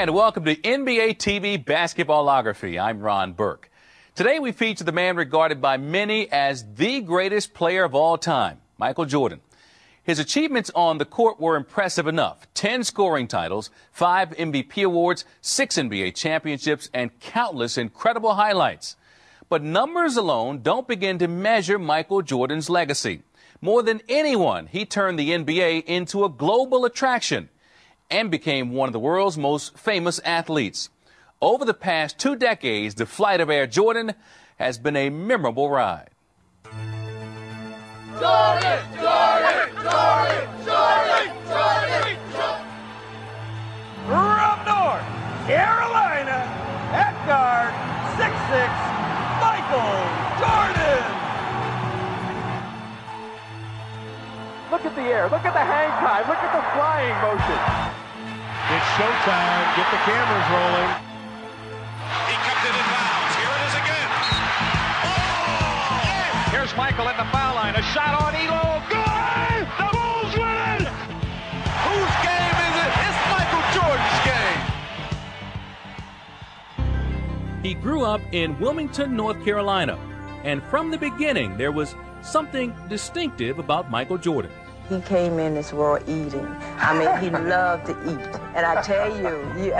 and welcome to NBA TV Basketballography. I'm Ron Burke. Today we feature the man regarded by many as the greatest player of all time, Michael Jordan. His achievements on the court were impressive enough. 10 scoring titles, 5 MVP awards, 6 NBA championships, and countless incredible highlights. But numbers alone don't begin to measure Michael Jordan's legacy. More than anyone, he turned the NBA into a global attraction and became one of the world's most famous athletes. Over the past 2 decades, the flight of Air Jordan has been a memorable ride. Jordan, Jordan, Jordan, Jordan, Jordan, Jordan. From North Carolina, at guard, 6'6", Michael Jordan. Look at the air, look at the hang time, look at the flying motion. It's showtime, get the cameras rolling. He kept it in bounds, here it is again. Oh! Here's Michael at the foul line, a shot on Elo, good! The Bulls win! Whose game is it? It's Michael Jordan's game. He grew up in Wilmington, North Carolina, and from the beginning there was something distinctive about Michael Jordan. He came in this world eating. I mean, he loved to eat. And I tell you, we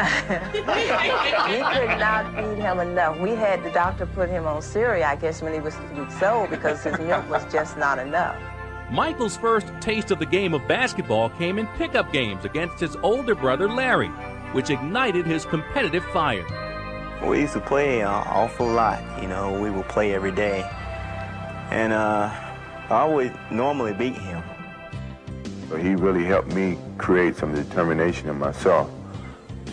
could not feed him enough. We had the doctor put him on cereal, I guess, when he was 3 weeks old because his milk was just not enough. Michael's first taste of the game of basketball came in pickup games against his older brother Larry, which ignited his competitive fire. We used to play an awful lot. You know, we would play every day. And I would normally beat him. He really helped me create some determination in myself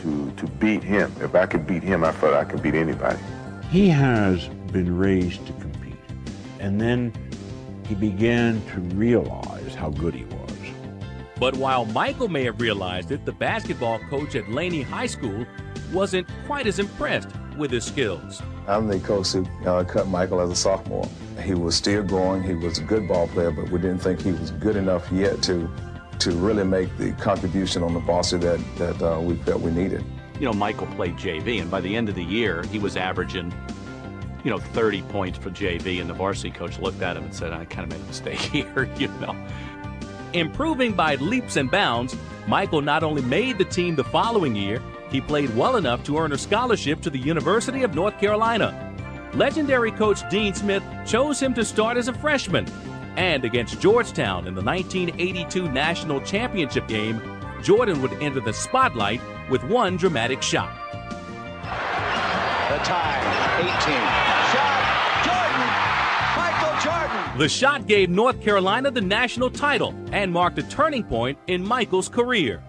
to beat him. If I could beat him, I felt I could beat anybody. He has been raised to compete, and then he began to realize how good he was. But while Michael may have realized it, the basketball coach at Laney High School wasn't quite as impressed with his skills. I'm the coach who cut Michael as a sophomore. He was still growing. He was a good ball player, but we didn't think he was good enough yet to really make the contribution on the varsity that we felt we needed. You know, Michael played JV, and by the end of the year, he was averaging, 30 points for JV, and the varsity coach looked at him and said, I kind of made a mistake here, Improving by leaps and bounds, Michael not only made the team the following year, he played well enough to earn a scholarship to the University of North Carolina. Legendary coach Dean Smith chose him to start as a freshman. And against Georgetown in the 1982 National Championship game, Jordan would enter the spotlight with one dramatic shot. The tie, 18. Shot, Jordan, Michael Jordan. The shot gave North Carolina the national title and marked a turning point in Michael's career.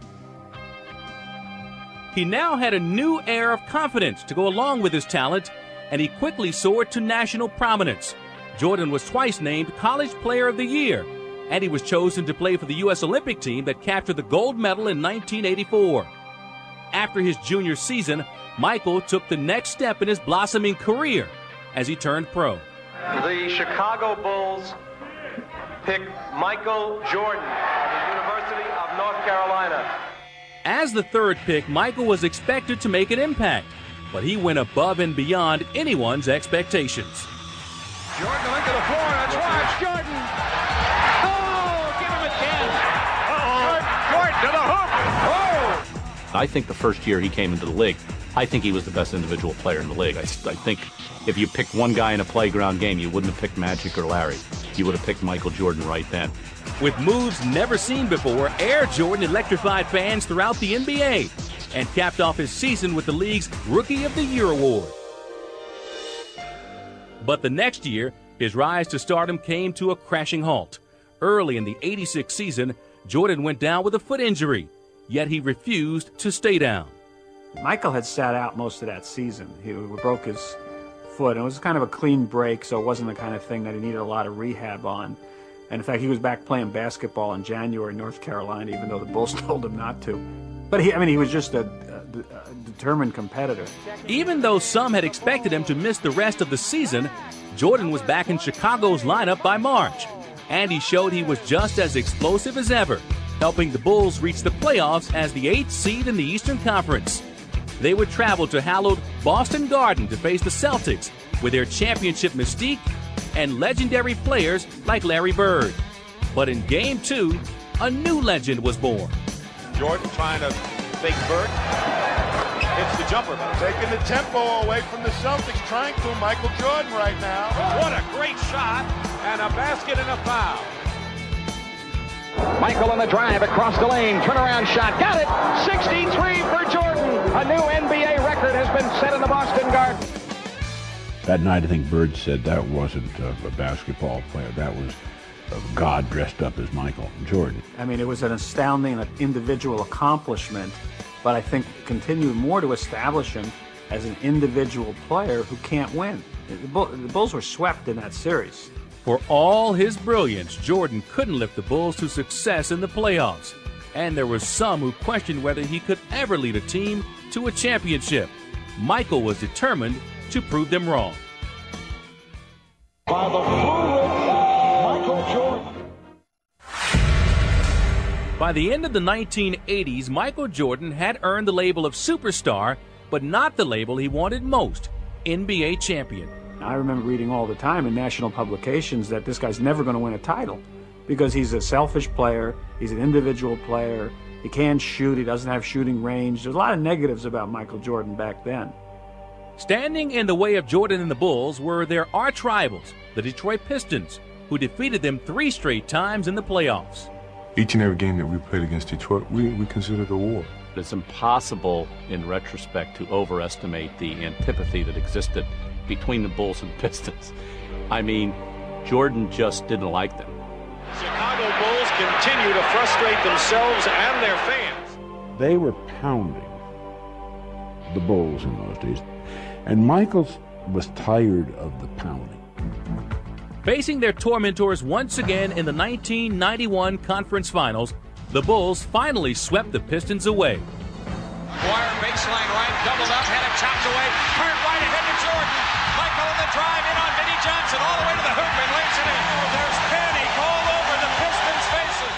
He now had a new air of confidence to go along with his talent, and he quickly soared to national prominence. Jordan was twice named College Player of the Year, and he was chosen to play for the U.S. Olympic team that captured the gold medal in 1984. After his junior season, Michael took the next step in his blossoming career as he turned pro. The Chicago Bulls pick Michael Jordan of the University of North Carolina. As the third pick, Michael was expected to make an impact, but he went above and beyond anyone's expectations. Jordan into the floor, let's watch Jordan. Oh, give him again. Jordan to the hoop. Oh! I think the first year he came into the league, I think he was the best individual player in the league. I think if you picked one guy in a playground game, you wouldn't have picked Magic or Larry. You would have picked Michael Jordan right then. With moves never seen before, Air Jordan electrified fans throughout the NBA and capped off his season with the league's Rookie of the Year award. But the next year, his rise to stardom came to a crashing halt. Early in the '86 season, Jordan went down with a foot injury, yet he refused to stay down. Michael had sat out most of that season. He broke his foot, and it was kind of a clean break, so it wasn't the kind of thing that he needed a lot of rehab on. And in fact, he was back playing basketball in January in North Carolina, even though the Bulls told him not to. But he was just a determined competitor. Even though some had expected him to miss the rest of the season, Jordan was back in Chicago's lineup by March, and he showed he was just as explosive as ever, helping the Bulls reach the playoffs as the 8th seed in the Eastern Conference. they would travel to hallowed Boston Garden to face the Celtics with their championship mystique and legendary players like Larry Bird. But in Game 2, a new legend was born. Jordan trying to fake Bird. Hits the jumper. Taking the tempo away from the Celtics, trying to Michael Jordan right now. What a great shot, and a basket and a foul. Michael on the drive across the lane, turnaround shot, got it! 63 for Jordan. A new NBA record has been set in the Boston Garden. That night, I think Bird said that wasn't a basketball player. That was a God dressed up as Michael Jordan. I mean, it was an astounding individual accomplishment, but I think it continued more to establish him as an individual player who can't win. The Bulls were swept in that series. For all his brilliance, Jordan couldn't lift the Bulls to success in the playoffs. And there were some who questioned whether he could ever lead a team to a championship. Michael was determined to prove them wrong. By the fluid Michael Jordan. By the end of the 1980s, Michael Jordan had earned the label of superstar, but not the label he wanted most, NBA champion. I remember reading all the time in national publications that this guy's never going to win a title because he's a selfish player, he's an individual player, he can't shoot, he doesn't have shooting range. There's a lot of negatives about Michael Jordan back then. Standing in the way of Jordan and the Bulls were their arch rivals, the Detroit Pistons, who defeated them 3 straight times in the playoffs. Each and every game that we played against Detroit, we considered a war. It's impossible in retrospect to overestimate the antipathy that existed between the Bulls and the Pistons. I mean, Jordan just didn't like them. Chicago Bulls continue to frustrate themselves and their fans. They were pounding the Bulls in those days, and Michael was tired of the pounding. Facing their tormentors once again in the 1991 Conference Finals, the Bulls finally swept the Pistons away. McGuire baseline right, doubled up, had it chopped away, turned right ahead to Jordan. Michael on the drive, in on Vinnie Johnson, all the way to the hoop and lays it in. There's panic all over the Pistons' faces.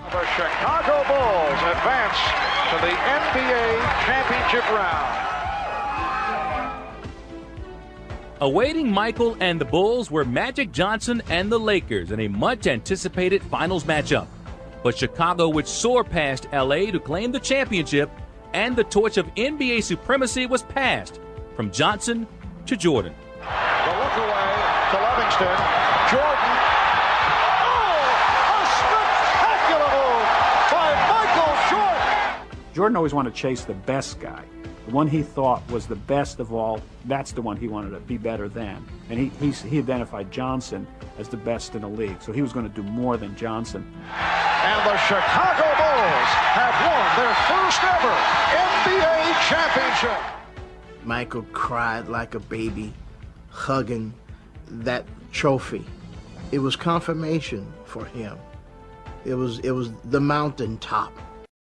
The Chicago Bulls advance to the NBA championship round. Awaiting Michael and the Bulls were Magic Johnson and the Lakers in a much-anticipated finals matchup. But Chicago would soar past L.A. to claim the championship, and the torch of NBA supremacy was passed from Johnson to Jordan. The look away to Livingston. Jordan. Oh, a spectacular move by Michael Jordan. Jordan always wanted to chase the best guy. The one he thought was the best of all, that's the one he wanted to be better than. And he identified Johnson as the best in the league, so he was going to do more than Johnson. And the Chicago Bulls have won their first ever NBA championship. Michael cried like a baby, hugging that trophy. It was confirmation for him. It was the mountaintop.